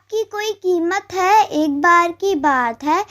की कोई कीमत है। एक बार की बात है,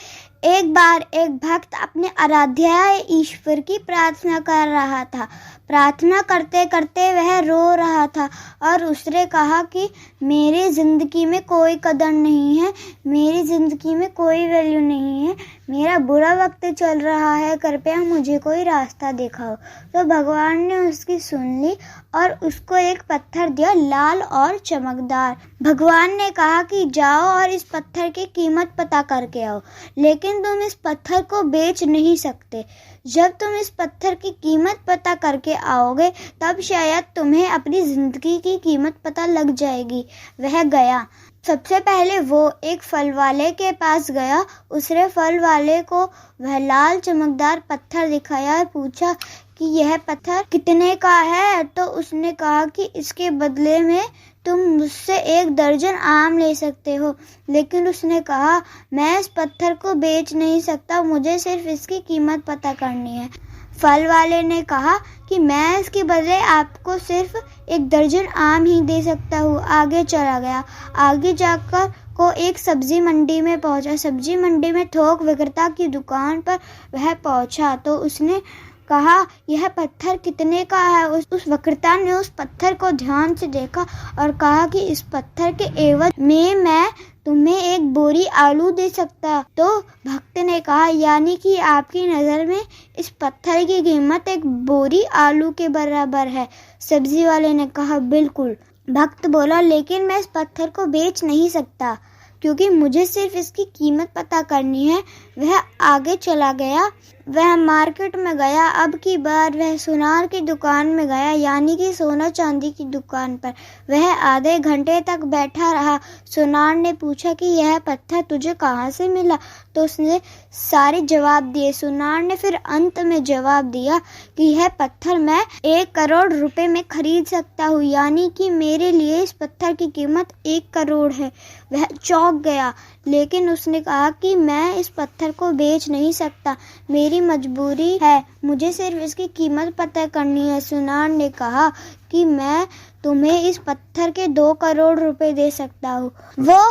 एक बार एक भक्त अपने आराध्य ईश्वर की प्रार्थना कर रहा था। प्रार्थना करते करते वह रो रहा था और उसने कहा कि मेरी ज़िंदगी में कोई कदर नहीं है, मेरी ज़िंदगी में कोई वैल्यू नहीं है, मेरा बुरा वक्त चल रहा है, कृपया मुझे कोई रास्ता दिखाओ। तो भगवान ने उसकी सुन ली और उसको एक पत्थर दिया, लाल और चमकदार। भगवान ने कहा कि जाओ और इस पत्थर की कीमत पता करके आओ, लेकिन तुम इस पत्थर को बेच नहीं सकते। जब तुम इस पत्थर की कीमत पता करके आओगे तब शायद तुम्हें अपनी जिंदगी की कीमत पता लग जाएगी। वह गया। सबसे पहले वो एक फल वाले के पास गया। उसने फल वाले को वह लाल चमकदार पत्थर दिखाया और पूछा कि यह पत्थर कितने का है। तो उसने कहा कि इसके बदले में तुम मुझसे 1 दर्जन आम ले सकते हो। लेकिन उसने कहा मैं इस पत्थर को बेच नहीं सकता, मुझे सिर्फ इसकी कीमत पता करनी है। फल वाले ने कहा कि मैं इसके बदले आपको सिर्फ 1 दर्जन आम ही दे सकता हूँ। आगे चला गया। आगे जाकर को एक सब्जी मंडी में पहुंचा। सब्जी मंडी में थोक विक्रेता की दुकान पर वह पहुंचा तो उसने कहा यह पत्थर कितने का है। उस विक्रेता ने उस पत्थर को ध्यान से देखा और कहा कि इस पत्थर के एवज में मैं तुम्हें 1 बोरी आलू दे सकता। तो भक्त ने कहा यानी कि आपकी नज़र में इस पत्थर की कीमत 1 बोरी आलू के बराबर है। सब्जी वाले ने कहा बिल्कुल। भक्त बोला लेकिन मैं इस पत्थर को बेच नहीं सकता क्योंकि मुझे सिर्फ इसकी कीमत पता करनी है। वह आगे चला गया। वह मार्केट में गया। अब की बार वह सुनार की दुकान में गया, यानी कि सोना चांदी की दुकान पर। वह आधे घंटे तक बैठा रहा। सुनार ने पूछा कि यह पत्थर तुझे कहाँ से मिला। तो उसने सारे जवाब दिए। सुनार ने फिर अंत में जवाब दिया कि यह पत्थर मैं 1 करोड़ रुपए में खरीद सकता हूँ, यानी कि मेरे लिए इस पत्थर की कीमत 1 करोड़ है। वह चौंक गया, लेकिन उसने कहा कि मैं इस पत्थर को बेच नहीं सकता, मेरी मजबूरी है, मुझे सिर्फ इसकी कीमत पता करनी है। सुनार ने कहा कि मैं तुम्हें इस पत्थर के 2 करोड़ रुपए दे सकता हूँ। वो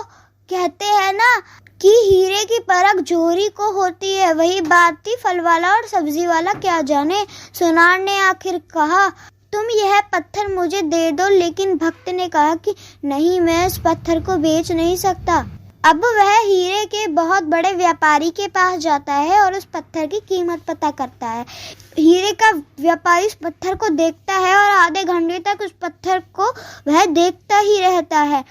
कहते हैं ना कि हीरे की परख जोहरी को होती है, वही बात थी। फल वाला और सब्जी वाला क्या जाने। सुनार ने आखिर कहा तुम यह पत्थर मुझे दे दो, लेकिन भक्त ने कहा कि नहीं, मैं इस पत्थर को बेच नहीं सकता। अब वह हीरे के बहुत बड़े व्यापारी के पास जाता है और उस पत्थर की कीमत पता करता है। हीरे का व्यापारी उस पत्थर को देखता है और आधे घंटे तक उस पत्थर को वह देखता ही रहता है।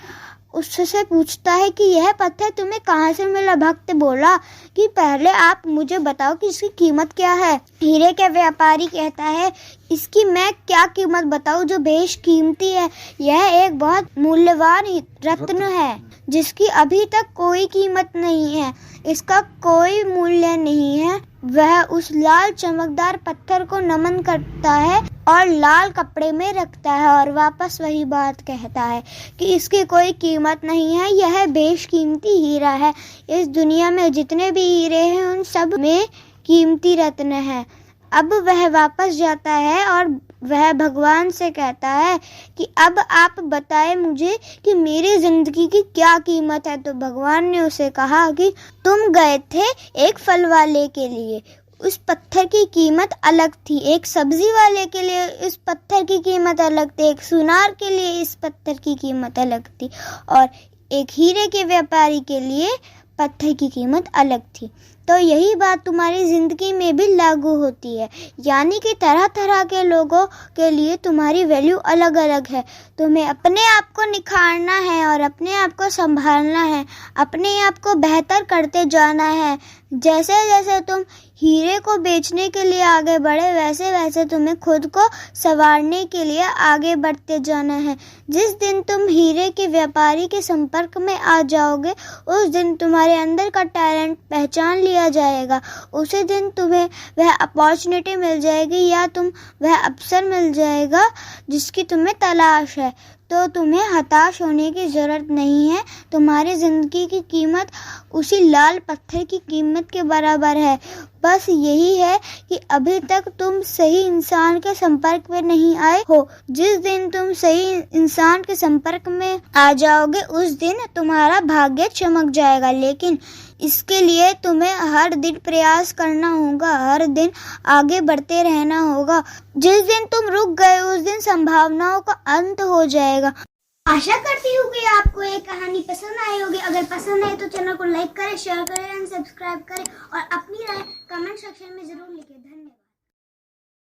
उससे पूछता है कि यह पत्थर तुम्हें कहाँ से मिला। भक्त बोला कि पहले आप मुझे बताओ कि इसकी कीमत क्या है। हीरे के व्यापारी कहता है इसकी मैं क्या कीमत बताऊं जो बेशकीमती है। यह एक बहुत मूल्यवान रत्न है जिसकी अभी तक कोई कीमत नहीं है, इसका कोई मूल्य नहीं है। वह उस लाल चमकदार पत्थर को नमन करता है और लाल कपड़े में रखता है और वापस वही बात कहता है कि इसकी कोई कीमत नहीं है, यह बेशकीमती हीरा है। इस दुनिया में जितने भी हीरे हैं उन सब में कीमती रत्न है। अब वह वापस जाता है और वह भगवान से कहता है कि अब आप बताएं मुझे कि मेरी जिंदगी की क्या कीमत है। तो भगवान ने उसे कहा कि तुम गए थे एक फल वाले के लिए, उस पत्थर की कीमत अलग थी। एक सब्जी वाले के लिए इस पत्थर की कीमत अलग थी। एक सुनार के लिए इस पत्थर की कीमत अलग थी और एक हीरे के व्यापारी के लिए पत्थर की कीमत अलग थी। तो यही बात तुम्हारी जिंदगी में भी लागू होती है, यानी कि तरह तरह के लोगों के लिए तुम्हारी वैल्यू अलग अलग है। तुम्हें अपने आप को निखारना है और अपने आप को संभालना है, अपने आप को बेहतर करते जाना है। जैसे जैसे तुम हीरे को बेचने के लिए आगे बढ़े, वैसे वैसे तुम्हें खुद को संवारने के लिए आगे बढ़ते जाना है। जिस दिन तुम हीरे के व्यापारी के संपर्क में आ जाओगे, उस दिन तुम्हारे अंदर का टैलेंट पहचान लिया जाएगा। उसी दिन तुम्हें वह अपॉर्चुनिटी मिल जाएगी या वह अवसर मिल जाएगा जिसकी तुम्हें तलाश है। तो तुम्हें हताश होने की ज़रूरत नहीं है। तुम्हारी ज़िंदगी की कीमत उसी लाल पत्थर की कीमत के बराबर है। बस यही है कि अभी तक तुम सही इंसान के संपर्क में नहीं आए हो। जिस दिन तुम सही इंसान के संपर्क में आ जाओगे उस दिन तुम्हारा भाग्य चमक जाएगा। लेकिन इसके लिए तुम्हें हर दिन प्रयास करना होगा, हर दिन आगे बढ़ते रहना होगा। जिस दिन तुम रुक गए उस दिन संभावनाओं का अंत हो जाएगा। आशा करती हूँ कि आपको ये कहानी पसंद आई होगी। अगर पसंद आए तो चैनल को लाइक करें, शेयर करें एंड सब्सक्राइब करें और अपनी राय कमेंट सेक्शन में जरूर लिखें। धन्यवाद।